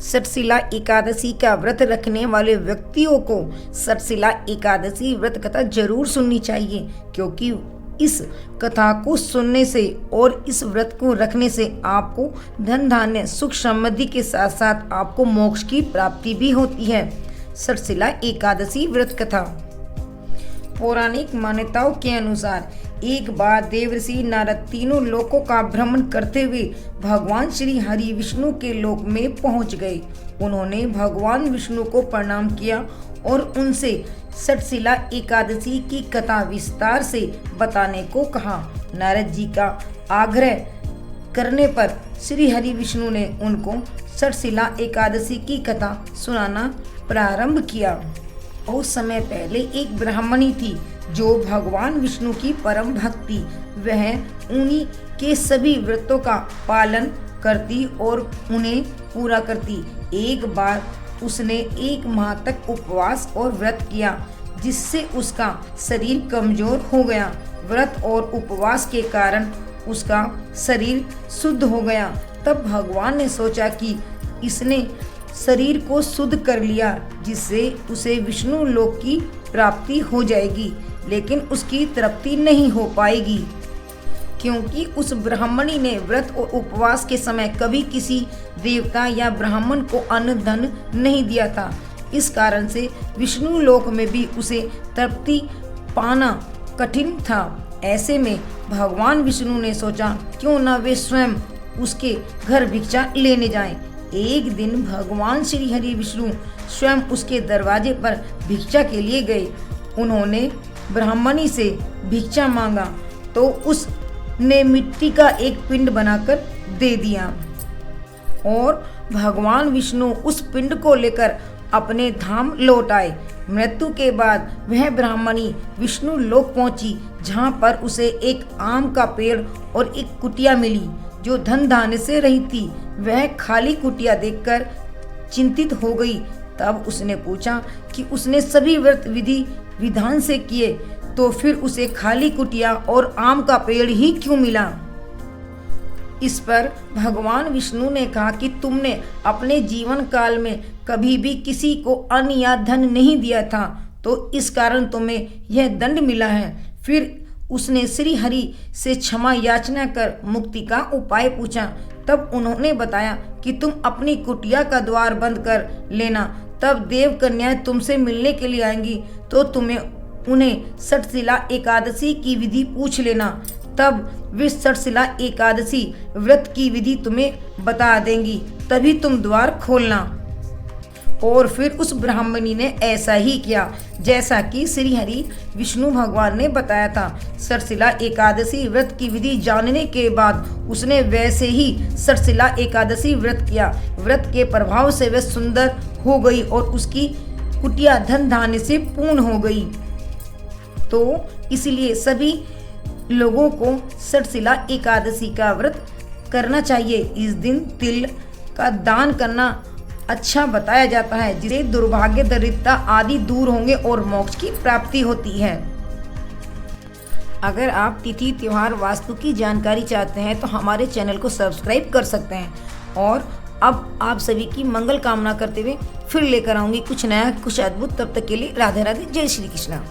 सटशिला एकादशी का व्रत रखने वाले व्यक्तियों को सटशिला एकादशी व्रत कथा जरूर सुननी चाहिए, क्योंकि इस कथा को सुनने से और इस व्रत को रखने से आपको धन धान्य सुख समृद्धि के साथ साथ आपको मोक्ष की प्राप्ति भी होती है। सटशिला एकादशी व्रत कथा। पौराणिक मान्यताओं के अनुसार एक बार देवर्षि नारद तीनों लोकों का भ्रमण करते हुए भगवान श्री हरि विष्णु के लोक में पहुंच गए। उन्होंने भगवान विष्णु को प्रणाम किया और उनसे सटशिला एकादशी की कथा विस्तार से बताने को कहा। नारद जी का आग्रह करने पर श्री हरि विष्णु ने उनको सटशिला एकादशी की कथा सुनाना प्रारंभ किया। बहुत समय पहले एक ब्राह्मणी थी जो भगवान विष्णु की परम भक्ति, वह उन्हीं के सभी व्रतों का पालन करती और उन्हें पूरा करती। एक बार उसने 1 माह तक उपवास और व्रत किया, जिससे उसका शरीर कमजोर हो गया। व्रत और उपवास के कारण उसका शरीर शुद्ध हो गया। तब भगवान ने सोचा कि इसने शरीर को शुद्ध कर लिया, जिससे उसे विष्णु लोक की प्राप्ति हो जाएगी, लेकिन उसकी तृप्ति नहीं हो पाएगी, क्योंकि उस ब्राह्मणी ने व्रत और उपवास के समय कभी किसी देवता या ब्राह्मण को अन्न धन नहीं दिया था। इस कारण से विष्णु लोक में भी उसे तृप्ति पाना कठिन था। ऐसे में भगवान विष्णु ने सोचा क्यों न वे स्वयं उसके घर भिक्षा लेने जाएं। एक दिन भगवान श्री हरि विष्णु स्वयं उसके दरवाजे पर भिक्षा के लिए गए। उन्होंने ब्राह्मणी से भिक्षा मांगा तो उसने मिट्टी का एक पिंड बनाकर दे दिया और भगवान विष्णु उस पिंड को लेकर अपने धाम लौट आए। मृत्यु के बाद वह ब्राह्मणी विष्णु लोक पहुंची, जहां पर उसे एक आम का पेड़ और एक कुटिया मिली जो धन धान्य से रहित थी। वह खाली कुटिया देखकर चिंतित हो गई। तब उसने पूछा कि उसने सभी व्रत विधि विधान से किए, तो फिर उसे खाली कुटिया और आम का पेड़ ही क्यों मिला। इस पर भगवान विष्णु ने कहा कि तुमने अपने जीवन काल में कभी भी किसी को अन्न या धन नहीं दिया था, तो इस कारण तुम्हें यह दंड मिला है। फिर उसने श्री हरि से क्षमा याचना कर मुक्ति का उपाय पूछा। तब उन्होंने बताया कि तुम अपनी कुटिया का द्वार बंद कर लेना, तब देव कन्याएं तुमसे मिलने के लिए आएंगी, तो उन्हें सटशिला एकादशी की विधि पूछ लेना, तब वे सटशिला एकादशी व्रत की विधि तुम्हें बता देंगी, तभी तुम द्वार खोलना। और फिर उस ब्राह्मणी ने ऐसा ही किया जैसा कि श्री हरि विष्णु भगवान ने बताया था। सटशिला एकादशी व्रत की विधि जानने के बाद उसने वैसे ही सटशिला एकादशी व्रत किया। व्रत के प्रभाव से वह सुंदर हो गई और उसकी कुटिया धन धान्य से पूर्ण हो गई। तो इसलिए सभी लोगों को सटशिला एकादशी का व्रत करना चाहिए। इस दिन तिल का दान करना अच्छा बताया जाता है, जिससे दुर्भाग्य, दरिद्रता आदि दूर होंगे और मोक्ष की प्राप्ति होती है। अगर आप तिथि, त्योहार, वास्तु की जानकारी चाहते हैं तो हमारे चैनल को सब्सक्राइब कर सकते हैं। और अब आप सभी की मंगल कामना करते हुए फिर लेकर आऊंगी कुछ नया, कुछ अद्भुत। तब तक के लिए राधे राधे, जय श्री कृष्णा।